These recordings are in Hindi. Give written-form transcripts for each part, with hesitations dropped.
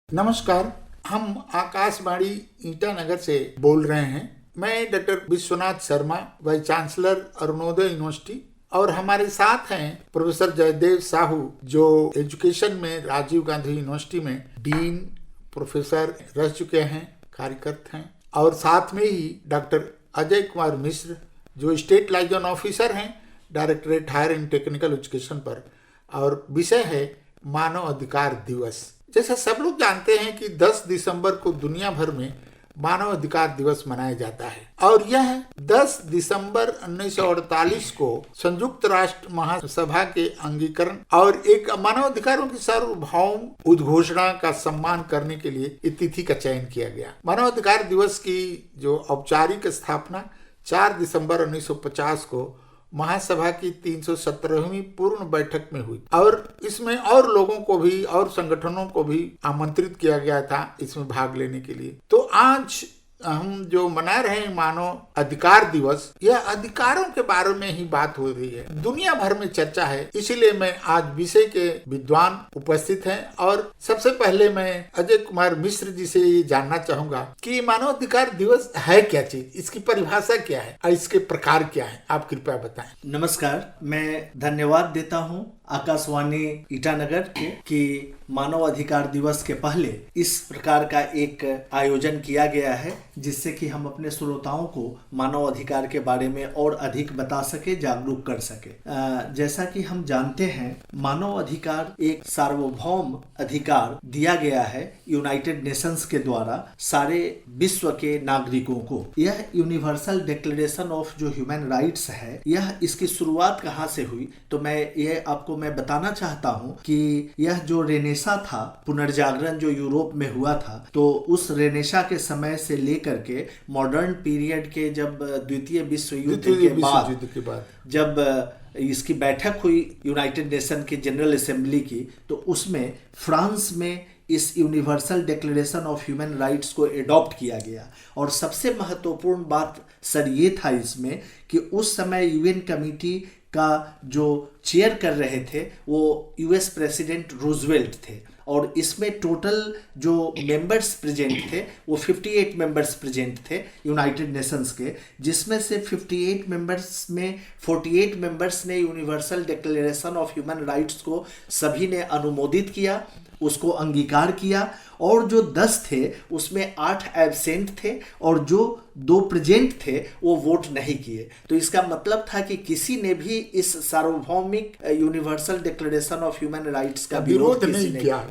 नमस्कार। हम आकाशवाणी ईटानगर से बोल रहे हैं। मैं doctor Vishwanath Sharma, vice chancellor Arunodaya university, और हमारे साथ हैं प्रोफेसर जयदेव साहू, जो एजुकेशन में राजीव गांधी यूनिवर्सिटी में डीन प्रोफेसर रह चुके हैं, कार्यरत हैं। और साथ में ही डॉक्टर अजय कुमार मिश्र, जो स्टेट लाइजन ऑफिसर हैं directorate higher and technical education पर, और विषय है मानव अधिकार दिवस। जैसा सब लोग जानते हैं कि 10 दिसंबर को दुनिया भर में मानव अधिकार दिवस मनाया जाता है, और यह 10 दिसंबर 1948 को संयुक्त राष्ट्र महासभा के अंगीकरण और एक मानव अधिकारों की सार्वभौम उद्घोषणा का सम्मान करने के लिए इस तिथि का चयन किया गया। मानव अधिकार दिवस की जो औपचारिक स्थापना 4 दिसंबर 1950 को महासभा की 317वीं पूर्ण बैठक में हुई, और इसमें और लोगों को भी और संगठनों को भी आमंत्रित किया गया था इसमें भाग लेने के लिए। तो आज हम जो मना रहे हैं मानव अधिकार दिवस, यह अधिकारों के बारे में ही बात हो रही है, दुनिया भर में चर्चा है। इसीलिए मैं आज विषय के विद्वान उपस्थित हैं, और सबसे पहले मैं अजय कुमार मिश्र जी से ये जानना चाहूंगा कि मानव अधिकार दिवस है क्या चीज, इसकी परिभाषा क्या है और इसके प्रकार क्या है, आप कृपया बताएं। नमस्कार, मैं धन्यवाद देता हूं आकाशवाणी ईटानगर के कि मानव अधिकार दिवस के पहले इस प्रकार का एक आयोजन किया गया है, जिससे कि हम अपने श्रोताओं को मानव अधिकार के बारे में और अधिक बता सके, जागरूक कर सके। जैसा कि हम जानते हैं, मानव अधिकार एक सार्वभौम अधिकार दिया गया है यूनाइटेड नेशंस के द्वारा सारे विश्व के नागरिकों को। यह यूनिवर्सल डिक्लेरेशन ऑफ जो ह्यूमन राइट्स है, यह इसकी शुरुआत कहाँ से हुई, तो मैं बताना चाहता हूं कि यह जो रेनेसा था, पुनर्जागरण जो यूरोप में हुआ था, तो उस रेनेसा के समय से लेकर के मॉडर्न पीरियड के जब द्वितीय विश्व युद्ध के बाद जब इसकी बैठक हुई यूनाइटेड नेशन की जनरल असेंबली की, तो उसमें फ्रांस में इस universal declaration of human rights को एडॉप्ट किया गया। और सबसे महत्वपूर्ण बात सर ये था इसमें कि उस समय यूएन कमेटी का जो चेयर कर रहे थे वो यूएस प्रेसिडेंट रूजवेल्ट थे, और इसमें टोटल जो मेंबर्स प्रेजेंट थे वो 58 मेंबर्स प्रेजेंट थे यूनाइटेड नेशंस के, जिसमें से 58 मेंबर्स में 48 मेंबर्स ने universal declaration of human rights को सभी ने अनुमोदित किया, उसको अंगीकार किया, और जो 10 थे उसमें 8 एब्सेंट थे, और जो 2 प्रेजेंट थे वो वोट नहीं किए। तो इसका मतलब था कि किसी ने भी इस सार्वभौमिक universal declaration of human rights का विरोध नहीं किया।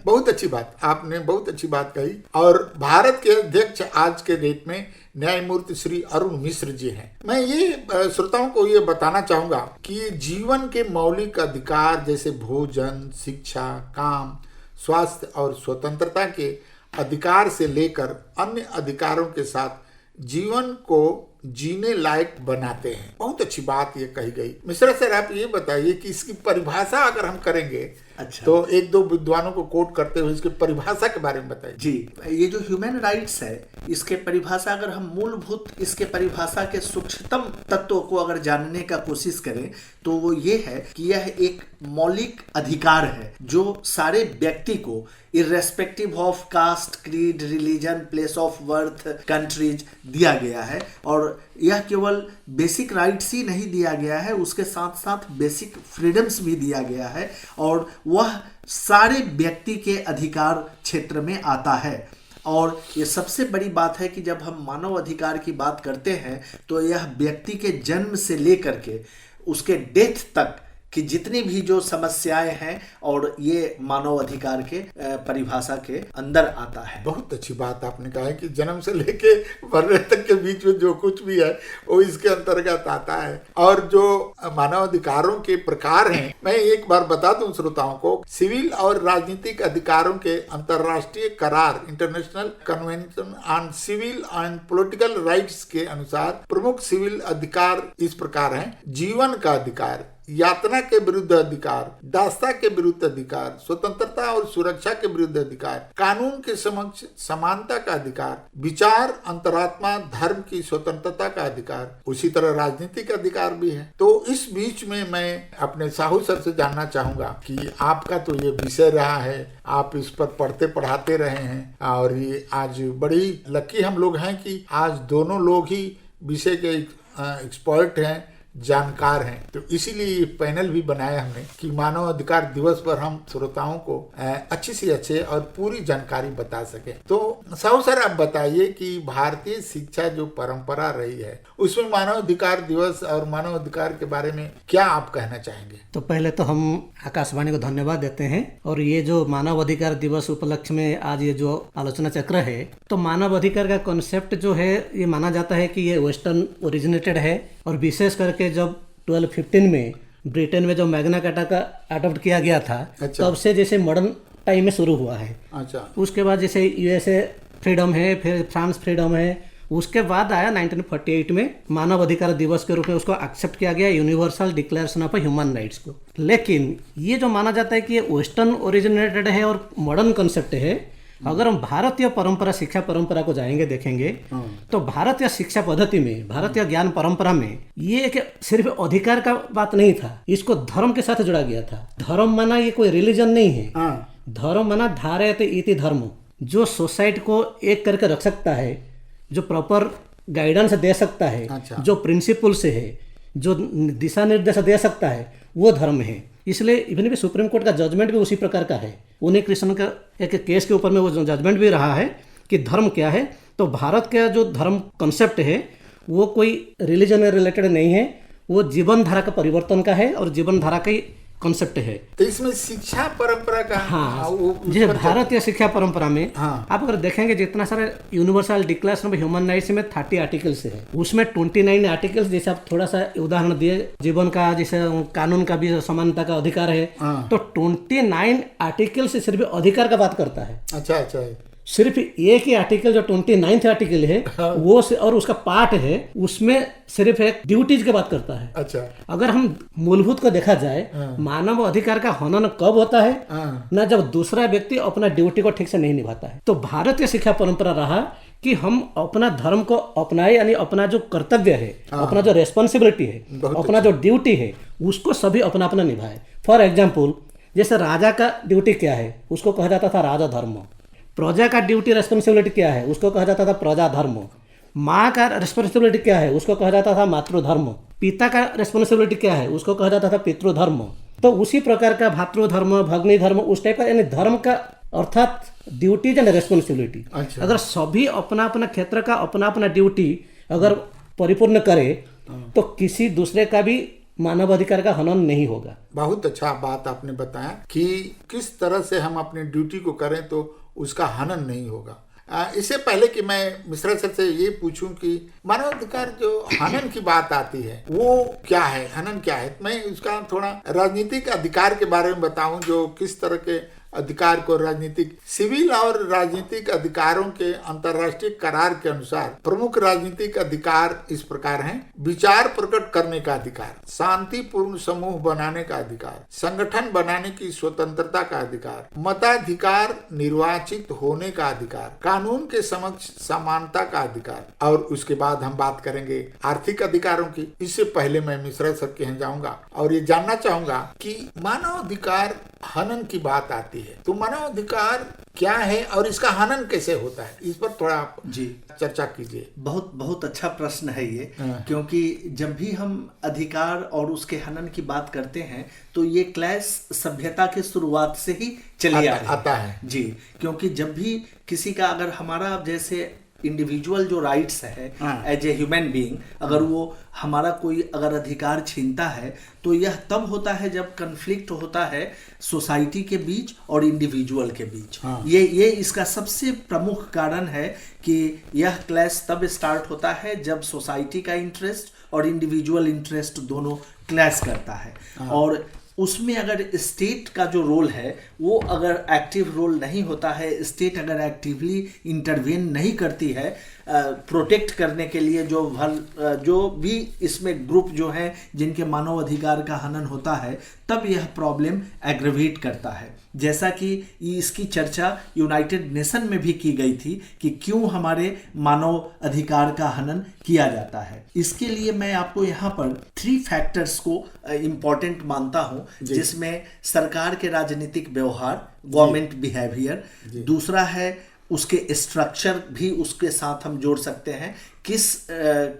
बहुत अच्छी बात, आपने बहुत अच्छी बात कही। और भारत के अध्यक्ष आज के डेट में न्यायमूर्ति श्री अरुण मिश्र जी हैं। मैं ये श्रोताओं को ये बताना चाहूंगा कि जीवन के मौलिक अधिकार जैसे भोजन, शिक्षा, काम, स्वास्थ्य और स्वतंत्रता के अधिकार से लेकर अन्य अधिकारों के साथ जीवन को जीने लायक बनाते हैं। बहुत अच्छी बात ये कही गई। मिश्रा सर, आप ये बताइए कि इसकी परिभाषा अगर हम करेंगे, अच्छा, तो एक दो विद्वानों को कोट करते हुए इसकी परिभाषा के बारे में बताइए। जी, ये जो ह्यूमन राइट्स है, इसके परिभाषा अगर हम मूलभूत इसके परिभाषा के सूक्ष्मतम तत्वों को अगर जानने का कोशिश करें, तो वो ये है कि यह एक मौलिक अधिकार है जो सारे व्यक्ति को irrespective of caste, creed, religion, place of birth, countries दिया गया है। और यह केवल बेसिक राइट्स ही नहीं दिया गया है, उसके साथ साथ बेसिक फ्रीडम्स भी दिया गया है, और वह सारे व्यक्ति के अधिकार क्षेत्र में आता है। और ये सबसे बड़ी बात है कि जब हम मानव अधिकार की बात करते हैं, तो यह व्यक्ति के जन्म से लेकर के उसके डेथ तक कि जितनी भी जो समस्याएं हैं, और ये मानव अधिकार के परिभाषा के अंदर आता है। बहुत अच्छी बात आपने कहा है कि जन्म से लेके मरने तक के बीच में जो कुछ भी है वो इसके अंतर्गत आता है। और जो मानव अधिकारों के प्रकार हैं, मैं एक बार बता दूं श्रोताओं को, सिविल और राजनीतिक अधिकारों के अंतर्राष्ट्रीय करार, international convention on civil and political rights के अनुसार प्रमुख सिविल अधिकार इस प्रकार हैं। जीवन का अधिकार, यातना के विरुद्ध अधिकार, दासता के विरुद्ध अधिकार, स्वतंत्रता और सुरक्षा के विरुद्ध अधिकार, कानून के समक्ष समानता का अधिकार, विचार, अंतरात्मा, धर्म की स्वतंत्रता का अधिकार, उसी तरह राजनीतिक अधिकार भी है। तो इस बीच में मैं अपने साहू सर से जानना चाहूंगा कि आपका तो ये विषय रहा है, आप इस पर पढ़ते पढ़ाते रहे हैं और ये आज बड़ी लकी हम लोग हैं कि आज दोनों लोग ही विषय के एक्सपर्ट हैं, जानकार हैं। तो इसीलिए ये पैनल भी बनाया हमने कि मानव अधिकार दिवस पर हम श्रोताओं को अच्छी से अच्छे और पूरी जानकारी बता सके। तो साहू सर आप बताइए कि भारतीय शिक्षा जो परंपरा रही है उसमें मानव अधिकार दिवस और मानव अधिकार के बारे में क्या आप कहना चाहेंगे? तो पहले तो हम आकाशवाणी को धन्यवाद देते हैं और ये जो मानव अधिकार दिवस उपलक्ष्य में आज ये जो आलोचना चक्र है, तो मानव अधिकार का कॉन्सेप्ट जो है ये माना जाता है कि ये वेस्टर्न ओरिजिनेटेड है और विशेष करके जब 1215 में ब्रिटेन में जो मैग्ना कार्टा का अडॉप्ट किया गया था, तब से जैसे मॉडर्न टाइम में शुरू हुआ है। अच्छा। उसके बाद जैसे यूएसए फ्रीडम है, फिर फ्रांस फ्रीडम है, उसके बाद आया 1948 में मानव अधिकार दिवस के रूप में उसको एक्सेप्ट किया गया, universal declaration of human rights को। लेकिन ये जो माना जाता है कि ये वेस्टर्न ओरिजिनेटेड है और मॉडर्न कॉन्सेप्ट है, अगर हम भारतीय परंपरा, शिक्षा परंपरा को जाएंगे देखेंगे तो भारतीय शिक्षा पद्धति में, भारतीय ज्ञान परंपरा में ये एक सिर्फ अधिकार का बात नहीं था, इसको धर्म के साथ जोड़ा गया था। धर्म माना ये कोई रिलीजन नहीं है, धर्म माना धारयते इति धर्म, जो सोसाइटी को एक करके रख सकता है, जो प्रॉपर गाइडेंस दे सकता है, जो प्रिंसिपल से है, जो दिशा निर्देश दे सकता है, वो धर्म है। इसलिए इवन भी सुप्रीम कोर्ट का जजमेंट भी उसी प्रकार का है। उन्हीं कृष्ण का एक केस के ऊपर में वो जजमेंट भी रहा है कि धर्म क्या है। तो भारत का जो धर्म कॉन्सेप्ट है वो कोई रिलीजन से रिलेटेड नहीं है, वो जीवन धारा का परिवर्तन का है और जीवन धारा का ही कॉन्सेप्ट है। तो इसमें शिक्षा परंपरा का जैसे भारतीय शिक्षा परंपरा में आप अगर देखेंगे जितना सारा universal declaration of human rights में 30 आर्टिकल्स है, उसमें 29 आर्टिकल्स, जैसे आप थोड़ा सा उदाहरण दिए जीवन का, जैसे कानून का भी समानता का अधिकार है, तो 29 आर्टिकल से सिर्फ अधिकार का बात करता है। अच्छा। सिर्फ एक ही आर्टिकल जो 29th आर्टिकल है वो और उसका पार्ट है, उसमें सिर्फ एक ड्यूटीज की बात करता है। अच्छा। अगर हम मूलभूत को देखा जाए, मानव अधिकार का हनन कब होता है ना, जब दूसरा व्यक्ति अपना ड्यूटी को ठीक से नहीं निभाता है। तो भारतीय शिक्षा परंपरा रहा कि हम अपना धर्म को अपनाए, यानी अपना जो कर्तव्य है, अपना जो रेस्पॉन्सिबिलिटी है, अपना जो ड्यूटी है, उसको सभी अपना अपना निभाए। फॉर एग्जाम्पल, जैसे राजा का ड्यूटी क्या है, उसको कहा जाता था राजा धर्म। प्रजा का ड्यूटी रेस्पॉन्सिबिलिटी क्या है, उसको कहा जाता था प्रजा धर्म। माँ का रेस्पॉन्सिबिलिटी क्या है, उसको कहा जाता था मातृधर्म। पिता का रेस्पॉन्सिबिलिटी क्या है, उसको कहा जाता था पितृधर्म। तो उसी प्रकार का भातृधर्म, भग्नी धर्म, उस टाइप का, यानी धर्म का अर्थात ड्यूटीज एंड रेस्पॉन्सिबिलिटी। अगर सभी अपना अपना क्षेत्र का अपना अपना ड्यूटी अगर परिपूर्ण करे तो किसी दूसरे का भी मानव अधिकार का हनन नहीं होगा। बहुत अच्छा बात आपने बताया कि किस तरह से हम अपनी ड्यूटी को करें तो उसका हनन नहीं होगा। इससे पहले कि मैं मिश्रा सर से ये पूछूं कि मानव अधिकार जो हनन की बात आती है वो क्या है, हनन क्या है, मैं उसका थोड़ा राजनीतिक अधिकार के बारे में बताऊं, जो किस तरह के अधिकार को राजनीतिक, सिविल और राजनीतिक अधिकारों के अंतर्राष्ट्रीय करार के अनुसार प्रमुख राजनीतिक अधिकार इस प्रकार हैं: विचार प्रकट करने का अधिकार, शांतिपूर्ण समूह बनाने का अधिकार, संगठन बनाने की स्वतंत्रता का अधिकार, मताधिकार, निर्वाचित होने का अधिकार, कानून के समक्ष समानता का अधिकार। और उसके बाद हम बात करेंगे आर्थिक अधिकारों की। इससे पहले मैं मिश्रा सर के यहाँ जाऊंगा और ये जानना चाहूंगा कि मानव अधिकार हनन की बात आती है तो मानव अधिकार क्या है और इसका हनन कैसे होता है, इस पर थोड़ा आप चर्चा कीजिए। बहुत बहुत अच्छा प्रश्न है ये, क्योंकि जब भी हम अधिकार और उसके हनन की बात करते हैं तो ये क्लास सभ्यता के शुरुआत से ही चली आता है जी। क्योंकि जब भी किसी का, अगर हमारा जैसे इंडिविजुअल जो राइट्स है एज ए ह्यूमन बीइंग, अगर वो हमारा कोई अगर अधिकार छीनता है तो यह तब होता है जब कन्फ्लिक्ट होता है सोसाइटी के बीच और इंडिविजुअल के बीच। ये इसका सबसे प्रमुख कारण है कि यह क्लैश तब स्टार्ट होता है जब सोसाइटी का इंटरेस्ट और इंडिविजुअल इंटरेस्ट दोनों क्लैश करता है। और उसमें अगर स्टेट का जो रोल है वो अगर एक्टिव रोल नहीं होता है, स्टेट अगर एक्टिवली इंटरवेन नहीं करती है प्रोटेक्ट करने के लिए, जो भी इसमें ग्रुप जो हैं जिनके मानव अधिकार का हनन होता है, तब यह प्रॉब्लम एग्रवेट करता है। जैसा कि इसकी चर्चा यूनाइटेड नेशन में भी की गई थी कि क्यों हमारे मानव अधिकार का हनन किया जाता है। इसके लिए मैं आपको यहाँ पर 3 फैक्टर्स को इम्पोर्टेंट मानता हूँ, जिसमें सरकार के राजनीतिक व्यवहार, गवर्नमेंट बिहेवियर, दूसरा है उसके स्ट्रक्चर भी उसके साथ हम जोड़ सकते हैं, किस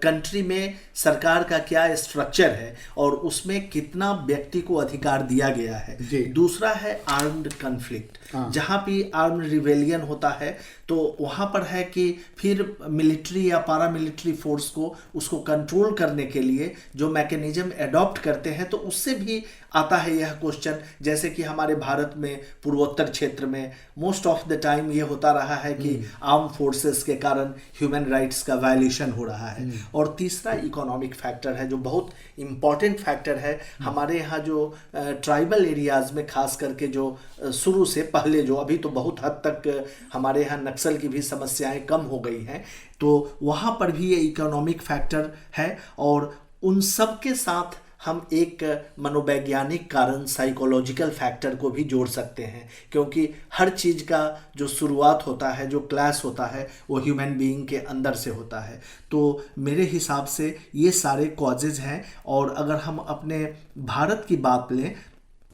कंट्री में सरकार का क्या स्ट्रक्चर है और उसमें कितना व्यक्ति को अधिकार दिया गया है। दूसरा है आर्म्ड कन्फ्लिक्ट, जहाँ भी आर्म्ड रिवेलियन होता है तो वहाँ पर है कि फिर मिलिट्री या पारामिलिट्री फोर्स को उसको कंट्रोल करने के लिए जो मैकेनिज्म एडॉप्ट करते हैं, तो उससे भी आता है यह क्वेश्चन। जैसे कि हमारे भारत में पूर्वोत्तर क्षेत्र में मोस्ट ऑफ द टाइम ये होता रहा है कि आर्म फोर्सेस के कारण ह्यूमन राइट्स का वायलेशन हो रहा है। और तीसरा इकोनॉमिक फैक्टर है जो बहुत इम्पॉर्टेंट फैक्टर है। हमारे यहाँ जो ट्राइबल एरियाज में खास करके जो शुरू से पहले जो, अभी तो बहुत हद तक हमारे यहाँ नक्सल की भी समस्याएं कम हो गई हैं, तो वहाँ पर भी ये इकोनॉमिक फैक्टर है। और उन सब के साथ हम एक मनोवैज्ञानिक कारण, साइकोलॉजिकल फैक्टर को भी जोड़ सकते हैं, क्योंकि हर चीज़ का जो शुरुआत होता है, जो क्लास होता है, वो ह्यूमन बीइंग के अंदर से होता है। तो मेरे हिसाब से ये सारे कॉजेज़ हैं। और अगर हम अपने भारत की बात लें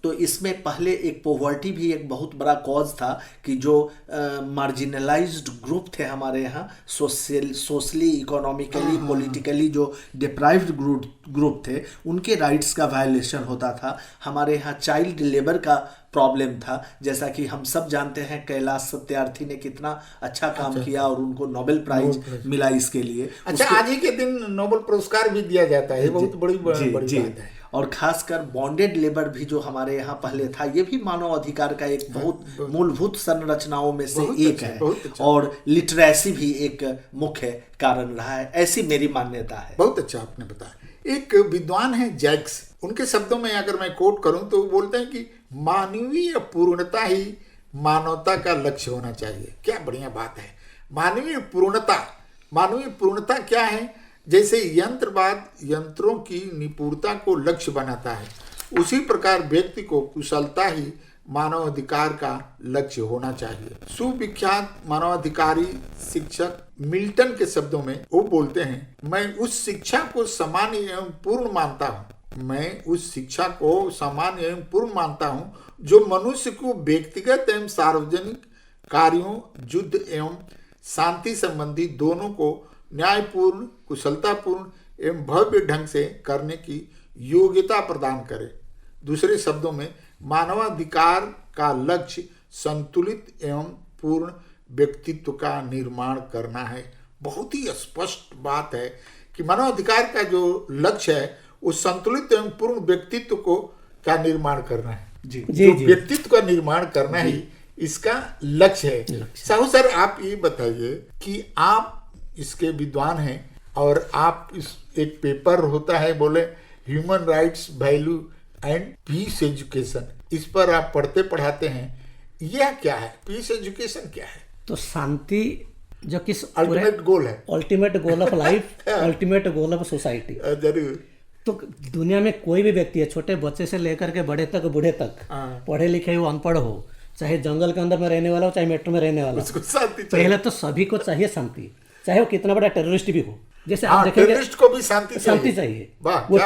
तो इसमें पहले एक पॉवर्टी भी एक बहुत बड़ा कॉज था कि जो मार्जिनलाइज्ड ग्रुप थे हमारे यहाँ, सोशली, इकोनॉमिकली, पॉलिटिकली जो डिप्राइव्ड ग्रुप थे, उनके राइट्स का वायलेशन होता था। हमारे यहाँ चाइल्ड लेबर का प्रॉब्लम था, जैसा कि हम सब जानते हैं कैलाश सत्यार्थी ने कितना अच्छा काम किया और उनको नोबेल प्राइज मिला इसके लिए। आज ही के दिन नोबेल पुरस्कार भी दिया जाता है, बहुत बड़ी बात है। और खासकर बॉन्डेड लेबर भी जो हमारे यहाँ पहले था, ये भी मानव अधिकार का एक बहुत मूलभूत संरचनाओं में से एक है। और लिटरेसी भी एक मुख्य कारण रहा है, ऐसी मेरी मान्यता है। बहुत अच्छा आपने बताया। एक विद्वान है जैक्स, उनके शब्दों में अगर मैं कोट करूं तो बोलते हैं कि मानवीय पूर्णता ही मानवता का लक्ष्य होना चाहिए। क्या बढ़िया बात है। मानवीय पूर्णता क्या है? जैसे यंत्रवाद यंत्रों की निपुणता को लक्ष्य बनाता है, उसी प्रकार व्यक्ति को कुशलता ही मानवाधिकार का लक्ष्य होना चाहिए। सुविख्यात मानवाधिकारी शिक्षक मिल्टन के शब्दों में वो बोलते हैं, मैं उस शिक्षा को सामान्य एवं पूर्ण मानता हूँ जो मनुष्य को व्यक्तिगत एवं सार्वजनिक कार्यों, युद्ध एवं शांति संबंधी दोनों को न्यायपूर्ण, कुशलतापूर्ण एवं भव्य ढंग से करने की योग्यता प्रदान करे। दूसरे शब्दों में मानवाधिकार का लक्ष्य संतुलित एवं पूर्ण व्यक्तित्व का निर्माण करना है। बहुत ही स्पष्ट बात है कि मानवाधिकार का जो लक्ष्य है वो संतुलित एवं पूर्ण व्यक्तित्व का निर्माण करना है। व्यक्तित्व का निर्माण करना ही इसका लक्ष्य है। साहू सर, आप ये बताइए कि आप इसके विद्वान हैं और आप इस एक पेपर होता है बोले human rights value and peace education, इस पर आप पढ़ाते हैं। यह क्या है? पीस एजुकेशन क्या है? तो शांति जो किस अल्टीमेट गोल है, ultimate goal of life, ultimate goal of society. जरूर। तो दुनिया में कोई भी व्यक्ति है, छोटे बच्चे से लेकर के बड़े तक, बूढ़े तक, पढ़े लिखे हो, अनपढ़ हो, चाहे जंगल के अंदर में रहने वाला हो, चाहे मेट्रो में रहने वाला हो, पहले तो सभी को चाहिए शांति, चाहे वो कितना बड़ा टेररिस्ट भी हो। जैसे आप देखेंगे टेररिस्ट को भी शांति चाहिए। वो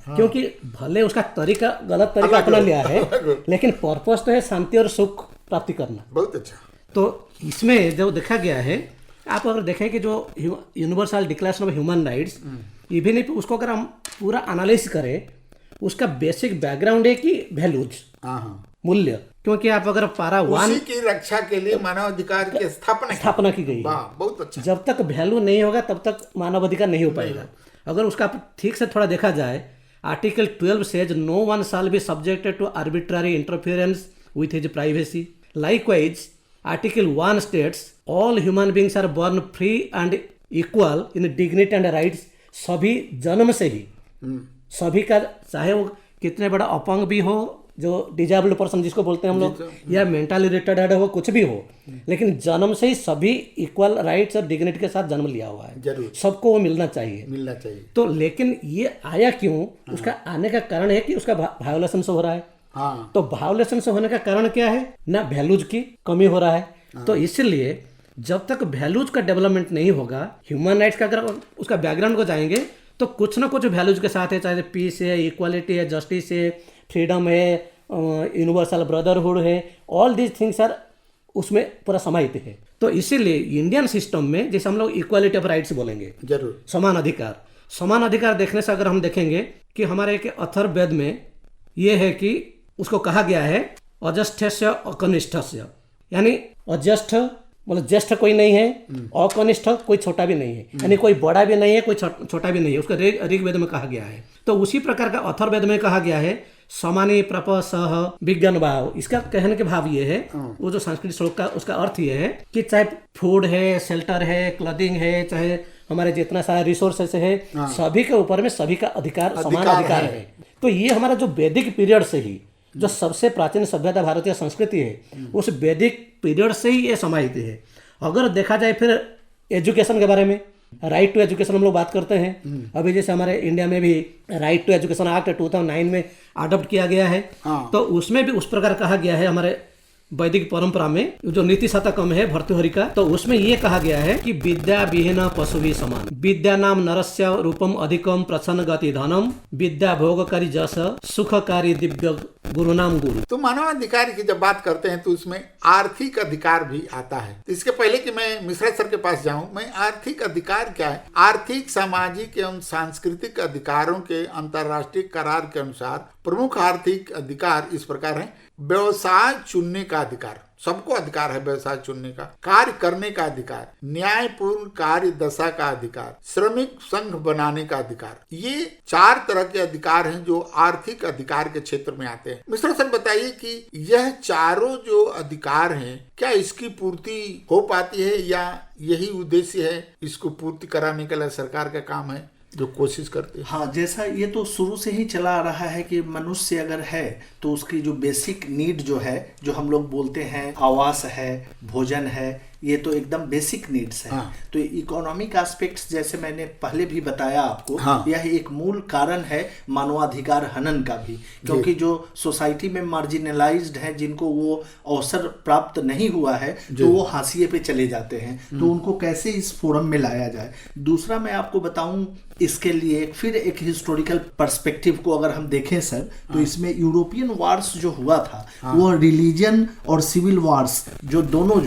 क्योंकि भले उसका तरीका गलत तरीका अपना लिया है, लेकिन पर्पस तो है शांति और सुख प्राप्ति करना। बहुत अच्छा। तो इसमें जो देखा गया है, आप अगर देखें कि जो universal declaration of human rights, even उसको अगर हम पूरा एनालिसिस करें, उसका बेसिक बैकग्राउंड है कि वैल्यूज, मूल्य। क्योंकि आप अगर पारा 1 की रक्षा के लिए मानवाधिकार की स्थापना की गई। बहुत अच्छा। जब तक वैल्यू नहीं होगा तब तक मानवाधिकार नहीं हो पाएगा। अगर उसका ठीक से थोड़ा देखा जाए, article 12 says no one shall be subjected to arbitrary interference with his privacy. Likewise article 1 states all human beings are born free and equal in dignity and rights. सभी जन्म से ही सभी का, चाहे वो कितने बड़ा अपंग भी हो, जो डिजेबल्ड पर्सन जिसको बोलते हैं हम लोग, या मेंटली रिटार्डेड हो, कुछ भी हो, लेकिन जन्म से ही सभी इक्वल राइट्स और डिग्निटी के साथ जन्म लिया हुआ है, जरूर सबको वो मिलना चाहिए। मिलना चाहिए। तो लेकिन ये आया क्यों, उसका आने का कारण है कि उसका वायोलेशन से हो रहा है। हाँ, तो वायोलेशन से होने का कारण क्या है ना, वैल्यूज की कमी हो रहा है। तो इसलिए जब तक वैल्यूज का डेवलपमेंट नहीं होगा, ह्यूमन राइट्स का अगर उसका बैकग्राउंड को जाएंगे तो कुछ ना कुछ वैल्यूज के साथ है, चाहे पीस है, इक्वालिटी है, जस्टिस है, फ्रीडम है, यूनिवर्सल ब्रदरहुड है, ऑल दीज थिंग्स आर उसमें पूरा समाहित है। तो इसीलिए इंडियन सिस्टम में जैसे हम लोग इक्वालिटी ऑफ राइट्स बोलेंगे, जरूर समान अधिकार, समान अधिकार देखने से अगर हम देखेंगे कि हमारे एक अथर्ववेद में ये है कि उसको कहा गया है अजस्थ्य अकनिष्ठस्य, यानी अजस्थ मतलब ज्येष्ठ कोई नहीं है, अकनिष्ठ कोई छोटा भी नहीं है, यानी कोई बड़ा भी नहीं है, कोई छोटा भी नहीं है, उसका ऋग्वेद में कहा गया है। तो उसी प्रकार का अथर्ववेद में कहा गया है समानी प्रप सह विज्ञान भाव। इसका कहने के भाव ये है, वो जो संस्कृत श्लोक का उसका अर्थ ये है कि चाहे फूड है, शेल्टर है, क्लॉथिंग है, चाहे हमारे जितना सारा रिसोर्सेस है, सभी के ऊपर में सभी का अधिकार समान अधिकार है। तो ये हमारा जो वैदिक पीरियड से ही जो सबसे प्राचीन सभ्यता भारतीय संस्कृति है, उस वैदिक पीरियड से ही ये समाहित है। अगर देखा जाए फिर एजुकेशन के बारे में, राइट टू एजुकेशन हम लोग बात करते हैं, अभी जैसे हमारे इंडिया में भी राइट टू एजुकेशन एक्ट 2009 में अडॉप्ट किया गया है। तो उसमें भी उस प्रकार कहा गया है, हमारे वैदिक परंपरा में जो नीति शतकम है भर्तृहरि का, तो उसमें ये कहा गया है कि विद्या विहीन पशुभि समान, विद्या नाम नरस्य रूपम अधिकम प्रसन्न गति धनम, विद्या भोगकारी जस सुखकारी दिव्य गुरु नाम गुरु। तो मानवाधिकार की जब बात करते हैं तो उसमें आर्थिक अधिकार भी आता है। तो इसके पहले कि मैं मिश्रा सर के पास जाऊं, मैं आर्थिक अधिकार क्या है, आर्थिक, सामाजिक एवं सांस्कृतिक अधिकारों के अंतर्राष्ट्रीय करार के अनुसार प्रमुख आर्थिक अधिकार इस प्रकार हैं। व्यवसाय चुनने का अधिकार, सबको अधिकार है व्यवसाय चुनने का, कार्य करने का अधिकार, न्यायपूर्ण कार्य दशा का अधिकार, श्रमिक संघ बनाने का अधिकार। ये 4 तरह के अधिकार हैं जो आर्थिक अधिकार के क्षेत्र में आते हैं। मिश्रा सर बताइए कि यह चारों जो अधिकार हैं, क्या इसकी पूर्ति हो पाती है या यही उद्देश्य है, इसको पूर्ति कराने के लिए सरकार का काम है जो कोशिश करते हैं? हाँ, जैसा ये तो शुरू से ही चला आ रहा है कि मनुष्य अगर है तो उसकी जो बेसिक नीड जो है, जो हम लोग बोलते हैं आवास है, भोजन है, ये तो एकदम बेसिक नीड्स है। हाँ। तो इकोनॉमिक एस्पेक्ट्स जैसे मैंने पहले भी बताया आपको, हाँ। यह एक मूल कारण है मानवाधिकार हनन का भी, क्योंकि जो सोसाइटी में मार्जिनलाइज्ड है, जिनको वो अवसर प्राप्त नहीं हुआ है, तो वो हाशिए पे चले जाते हैं। तो उनको कैसे इस फोरम में लाया जाए। दूसरा मैं आपको बताऊं, इसके लिए फिर एक हिस्टोरिकल पर्सपेक्टिव को अगर हम देखें सर, तो इसमें यूरोपियन वार्स जो हुआ था, वो रिलीजन और सिविल वार्स जो दोनों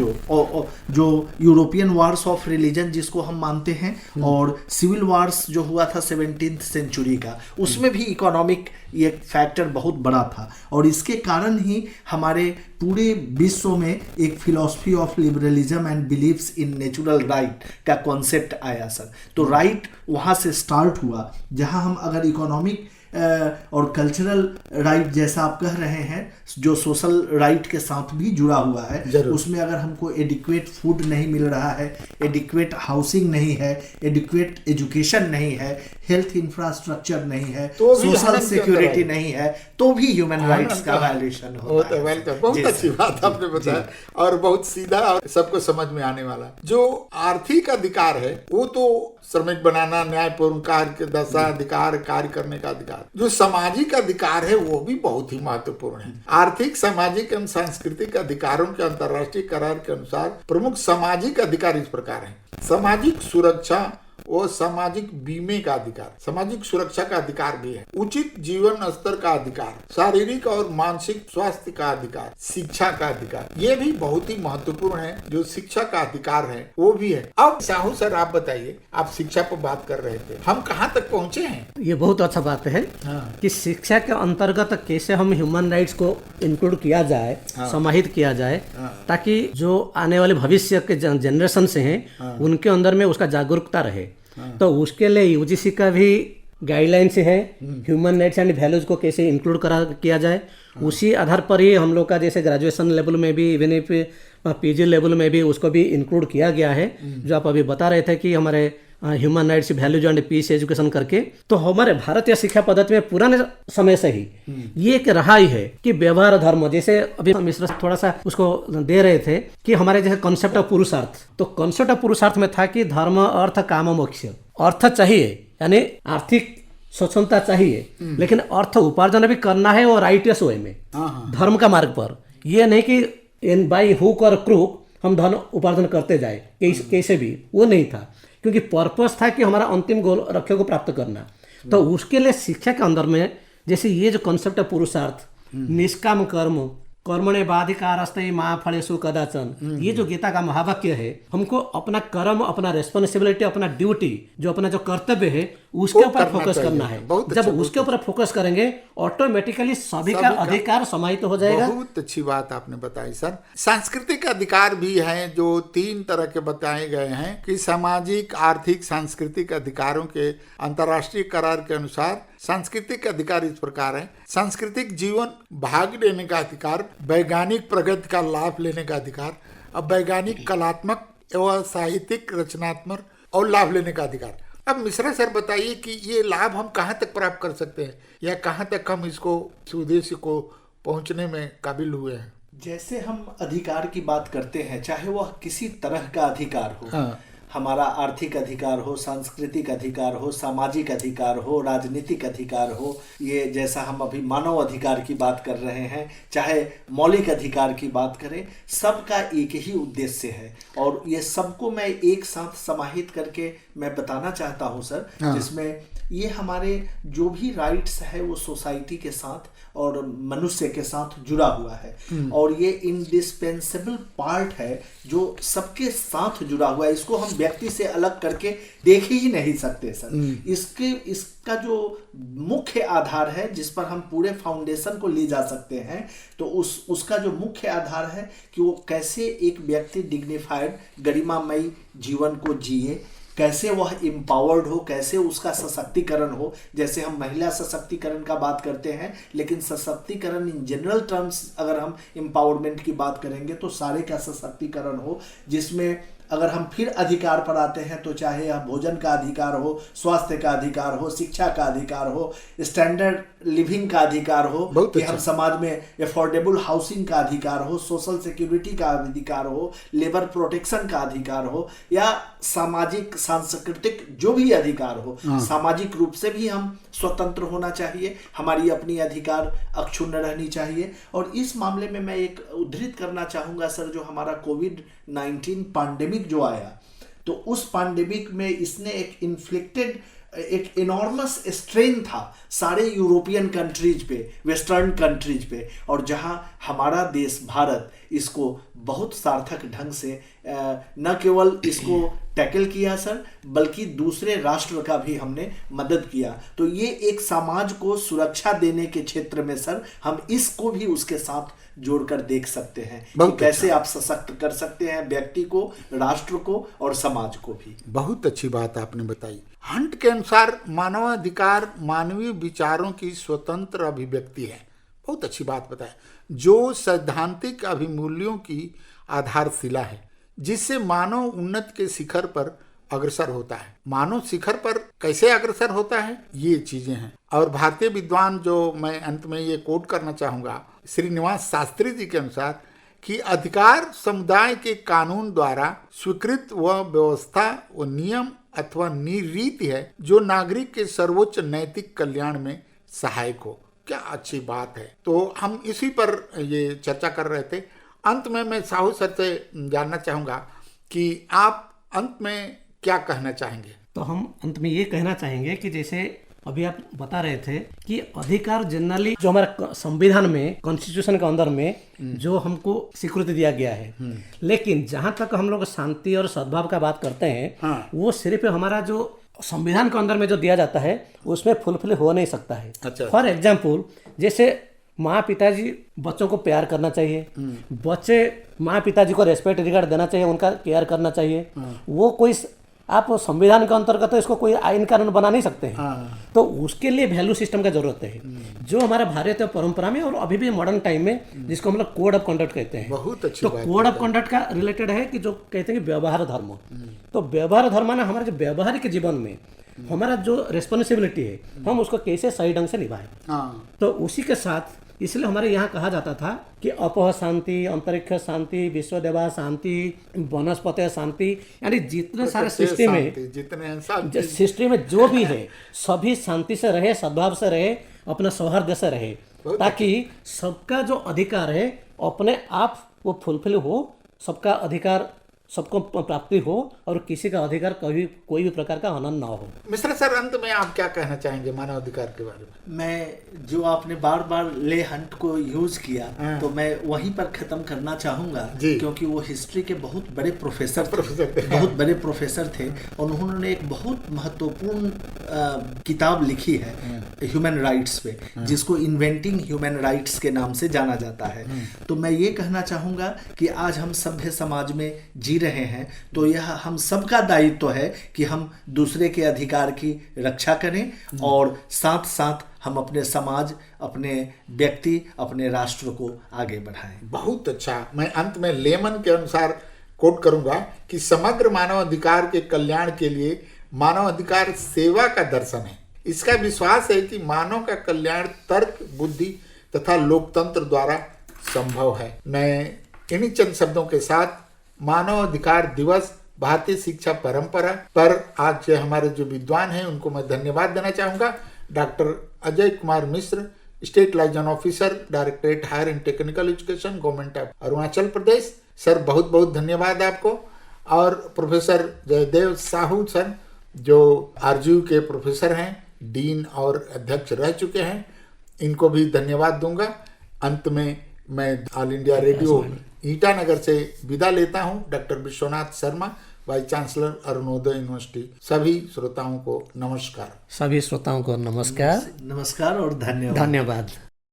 जो यूरोपियन वार्स ऑफ रिलीजन जिसको हम मानते हैं, और सिविल वार्स जो हुआ था 17th सेंचुरी का, उसमें भी इकोनॉमिक ये फैक्टर बहुत बड़ा था। और इसके कारण ही हमारे पूरे विश्व में एक philosophy of liberalism and believes in natural right का कॉन्सेप्ट आया सर। तो राइट वहाँ से स्टार्ट हुआ, जहाँ हम अगर इकोनॉमिक और कल्चरल राइट जैसा आप कह रहे हैं, जो सोशल राइट के साथ भी जुड़ा हुआ है, उसमें अगर हमको एडिक्वेट फूड नहीं मिल रहा है, एडिक्वेट हाउसिंग नहीं है, एडिक्वेट एजुकेशन नहीं है, हेल्थ इंफ्रास्ट्रक्चर नहीं है, तो सोशल सिक्योरिटी नहीं है, तो भी ह्यूमन राइट्स का वायलेशन होता है। बहुत अच्छी बात आपने बताया और बहुत सीधा और सबको समझ में आने वाला। जो आर्थिक अधिकार है वो तो श्रमिक बनाना, न्यायपूर्ण कार्य दशा अधिकार, कार्य करने का अधिकार। जो सामाजिक अधिकार है वो भी बहुत ही महत्वपूर्ण है। आर्थिक, सामाजिक एवं सांस्कृतिक अधिकारों के अंतर्राष्ट्रीय करार के अनुसार प्रमुख सामाजिक अधिकार इस प्रकार हैं। सामाजिक सुरक्षा और सामाजिक बीमे का अधिकार, सामाजिक सुरक्षा का अधिकार भी है। उचित जीवन स्तर का अधिकार, शारीरिक और मानसिक स्वास्थ्य का अधिकार, शिक्षा का अधिकार, ये भी बहुत ही महत्वपूर्ण है। जो शिक्षा का अधिकार है वो भी है। अब साहू सर आप बताइए, आप शिक्षा पर बात कर रहे थे, हम कहाँ तक पहुँचे हैं? ये बहुत अच्छा बात है कि शिक्षा के अंतर्गत कैसे हम ह्यूमन राइट्स को इंक्लूड किया जाए, समाहित किया जाए, ताकि जो आने वाले भविष्य के जनरेशन से हैं उनके अंदर में उसका जागरूकता रहे। तो उसके लिए यूजीसी का भी गाइडलाइंस है, ह्यूमन राइट्स एंड वैल्यूज को कैसे इंक्लूड किया जाए। उसी आधार पर ही हम लोग का जैसे ग्रेजुएशन लेवल में भी, इवन इफ पीजी लेवल में भी उसको भी इंक्लूड किया गया है। जो आप अभी बता रहे थे कि हमारे human rights, values and peace education करके। तो हमारे भारतीय शिक्षा पद्धति में पुराने समय से ही ये एक रहा ही है कि व्यवहार धर्म, जैसे अभी मिश्र थोड़ा सा उसको दे रहे थे कि हमारे जैसे कॉन्सेप्ट ऑफ पुरुषार्थ, तो कॉन्सेप्ट ऑफ पुरुषार्थ में था कि धर्म अर्थ काम मोक्ष। अर्थ चाहिए यानी आर्थिक स्वच्छता चाहिए, लेकिन अर्थ उपार्जन भी करना है और राइटियस वे में, धर्म का मार्ग पर। ये नहीं कि बाई हुक और क्रूक हम धन उपार्जन करते जाए कैसे भी, वो नहीं था, क्योंकि पर्पस था कि हमारा अंतिम गोल लक्ष्य को प्राप्त करना। तो उसके लिए शिक्षा के अंदर में जैसे ये जो कॉन्सेप्ट है पुरुषार्थ, निष्काम कर्म, कर्मण्येवाधिकारस्ते मा फलेषु कदाचन, ये जो गीता का महावाक्य है, हमको अपना कर्म, अपना रेस्पॉन्सिबिलिटी, अपना ड्यूटी, जो अपना जो कर्तव्य है उसके ऊपर फोकस करना है। जब उसके ऊपर फोकस करेंगे ऑटोमेटिकली सभी का अधिकार समाहित हो जाएगा। बहुत अच्छी बात आपने बताई सर। सांस्कृतिक अधिकार भी हैं जो 3 तरह के बताए गए हैं कि सामाजिक, आर्थिक, सांस्कृतिक अधिकारों के अंतर्राष्ट्रीय करार के अनुसार सांस्कृतिक अधिकार इस प्रकार है। सांस्कृतिक जीवन भाग लेने का अधिकार, वैज्ञानिक प्रगति का लाभ लेने का अधिकार, अब वैज्ञानिक, कलात्मक एवं साहित्यिक रचनात्मक और लाभ लेने का अधिकार। अब मिश्रा सर बताइए कि ये लाभ हम कहाँ तक प्राप्त कर सकते हैं, या कहाँ तक हम इसको, इस उद्देश्य को पहुँचने में काबिल हुए हैं। जैसे हम अधिकार की बात करते हैं, चाहे वह किसी तरह का अधिकार हो, हमारा आर्थिक अधिकार हो, सांस्कृतिक अधिकार हो, सामाजिक अधिकार हो, राजनीतिक अधिकार हो, ये जैसा हम अभी मानव अधिकार की बात कर रहे हैं, चाहे मौलिक अधिकार की बात करें, सबका एक ही उद्देश्य है। और ये सबको मैं एक साथ समाहित करके मैं बताना चाहता हूँ सर, जिसमें ये हमारे जो भी राइट्स है वो सोसाइटी के साथ और मनुष्य के साथ जुड़ा हुआ है, और ये इंडिस्पेंसेबल पार्ट है जो सबके साथ जुड़ा हुआ है। इसको हम व्यक्ति से अलग करके देख ही नहीं सकते सर। इसका जो मुख्य आधार है, जिस पर हम पूरे फाउंडेशन को ले जा सकते हैं, तो उसका जो मुख्य आधार है कि वो कैसे एक व्यक्ति डिग्निफाइड, गरिमामयी जीवन को जिए, कैसे वह एम्पावर्ड हो, कैसे उसका सशक्तिकरण हो। जैसे हम महिला सशक्तिकरण का बात करते हैं, लेकिन सशक्तिकरण इन जनरल टर्म्स अगर हम एम्पावरमेंट की बात करेंगे तो सारे का सशक्तिकरण हो, जिसमें अगर हम फिर अधिकार पर आते हैं तो चाहे यह भोजन का अधिकार हो, स्वास्थ्य का अधिकार हो, शिक्षा का अधिकार हो, स्टैंडर्ड लिविंग का अधिकार हो, कि हम समाज में एफोर्डेबल हाउसिंग का अधिकार हो, सोशल सिक्योरिटी का अधिकार हो, लेबर प्रोटेक्शन का अधिकार हो, या सामाजिक सांस्कृतिक जो भी अधिकार हो, सामाजिक रूप से भी हम स्वतंत्र होना चाहिए, हमारी अपनी अधिकार अक्षुण्ण रहनी चाहिए। और इस मामले में मैं एक उद्धृत करना चाहूँगा सर, जो हमारा कोविड-19 पैंडेमिक जो आया, तो उस पैंडेमिक में इसने एक इनॉर्मस स्ट्रेन था सारे यूरोपियन कंट्रीज पे, वेस्टर्न कंट्रीज पे, और जहां हमारा देश भारत इसको बहुत सार्थक ढंग से न केवल इसको टैकल किया सर, बल्कि दूसरे राष्ट्र का भी हमने मदद किया। तो ये एक समाज को सुरक्षा देने के क्षेत्र में सर हम इसको भी उसके साथ जोड़कर देख सकते हैं कि कैसे आप सशक्त कर सकते हैं व्यक्ति को, राष्ट्र को और समाज को भी। बहुत अच्छी बात आपने बताई। हंट के अनुसार मानवाधिकार मानवीय विचारों की स्वतंत्र अभिव्यक्ति है। बहुत अच्छी बात बताया, जो सैद्धांतिक अभिमूल्यों की आधारशिला है, जिससे मानव उन्नति के शिखर पर अग्रसर होता है। मानव शिखर पर कैसे अग्रसर होता है, ये चीजें हैं। और भारतीय विद्वान, जो मैं अंत में ये कोट करना चाहूंगा, श्रीनिवास शास्त्री जी के अनुसार कि अधिकार समुदाय के कानून द्वारा स्वीकृत वह व्यवस्था व नियम अथवा नीति है जो नागरिक के सर्वोच्च नैतिक कल्याण में सहायक हो। क्या अच्छी बात है। तो हम इसी पर ये चर्चा कर रहे थे। अंत में मैं साहू सर से जानना चाहूँगा कि आप अंत में क्या कहना चाहेंगे। तो हम अंत में ये कहना चाहेंगे कि जैसे अभी आप बता रहे थे कि अधिकार जनरली जो हमारा संविधान में, कॉन्स्टिट्यूशन के अंदर में जो हमको स्वीकृति दिया गया है, लेकिन जहाँ तक हम लोग शांति और सद्भाव का बात करते हैं, वो सिर्फ हमारा जो संविधान के अंदर में जो दिया जाता है उसमें फुलफिल हो नहीं सकता है। फॉर एग्जाम्पल, जैसे माँ पिताजी बच्चों को प्यार करना चाहिए, बच्चे माँ पिताजी को रेस्पेक्ट रिगार्ड देना चाहिए, उनका केयर करना चाहिए, वो कोई आप संविधान के अंतर्गत तो इसको कोई आईन कानून बना नहीं सकते हैं। हाँ। तो उसके लिए वैल्यू सिस्टम का जरूरत है जो हमारे भारतीय परंपरा में और अभी भी मॉडर्न टाइम में जिसको हम लोग कोड ऑफ कंडक्ट कहते हैं। बहुत अच्छी तो बात कोड ऑफ कंडक्ट का रिलेटेड है कि जो कहते हैं कि व्यवहार धर्म। तो व्यवहार धर्म ना हमारे जो व्यवहारिक जीवन में हमारा जो रिस्पॉन्सिबिलिटी है हम उसको कैसे सही ढंग से निभाएं। हाँ। तो उसी के साथ इसलिए हमारे यहाँ कहा जाता था कि अपह शांति, अंतरिक्ष शांति, विश्वदेवा शांति, वनस्पति शांति, यानी जितने सारे सृष्टि में जितने इंसान सृष्टि में जो भी है सभी शांति से रहे, सद्भाव से रहे, अपना सौहार्द से रहे, ताकि सबका जो अधिकार है अपने आप वो फुलफिल हो, सबका अधिकार सबको प्राप्ति हो और किसी का अधिकार कभी कोई भी प्रकार का हनन ना हो। मिश्रा सर, अंत में आप क्या कहना चाहेंगे मानव अधिकार के बारे में? मैं जो आपने बार बार ले हंट को यूज किया तो मैं वहीं पर खत्म करना चाहूंगा, क्योंकि वो हिस्ट्री के बहुत बड़े प्रोफेसर थे। बहुत बड़े प्रोफेसर थे और उन्होंने एक बहुत महत्वपूर्ण किताब लिखी है ह्यूमन राइट्स पे, जिसको इन्वेंटिंग ह्यूमन राइट्स के नाम से जाना जाता है। तो मैं ये कहना चाहूंगा कि आज हम सभ्य समाज में जी रहे हैं तो यह हम सबका दायित्व है कि हम दूसरे के अधिकार की रक्षा करें और साथ साथ हम अपने समाज, अपने व्यक्ति, अपने राष्ट्र को आगे बढ़ाएं। बहुत अच्छा। मैं अंत में लेमन के अनुसार कोट करूंगा कि समग्र मानव अधिकार के कल्याण के लिए मानव अधिकार सेवा का दर्शन है। इसका विश्वास है कि मानव का कल्याण तर्क, बुद्धि तथा लोकतंत्र द्वारा संभव है। मैं इन्हीं चंद शब्दों के साथ मानव अधिकार दिवस भारतीय शिक्षा परंपरा पर आज के हमारे जो विद्वान हैं उनको मैं धन्यवाद देना चाहूंगा। Doctor Ajay Kumar Mishra, state liaison officer, directorate higher and technical education, government of Arunachal Pradesh. Sir बहुत बहुत धन्यवाद आपको। और प्रोफेसर जयदेव साहू सर जो आरजीयू के प्रोफेसर हैं, डीन और अध्यक्ष रह चुके हैं, इनको भी धन्यवाद दूंगा। अंत में मैं ऑल इंडिया रेडियो ईटानगर से विदा लेता हूं। Doctor Vishwanath Sharma, vice chancellor Arunodaya university. सभी श्रोताओं को नमस्कार। सभी श्रोताओं को नमस्कार। नमस्कार और धन्यवाद।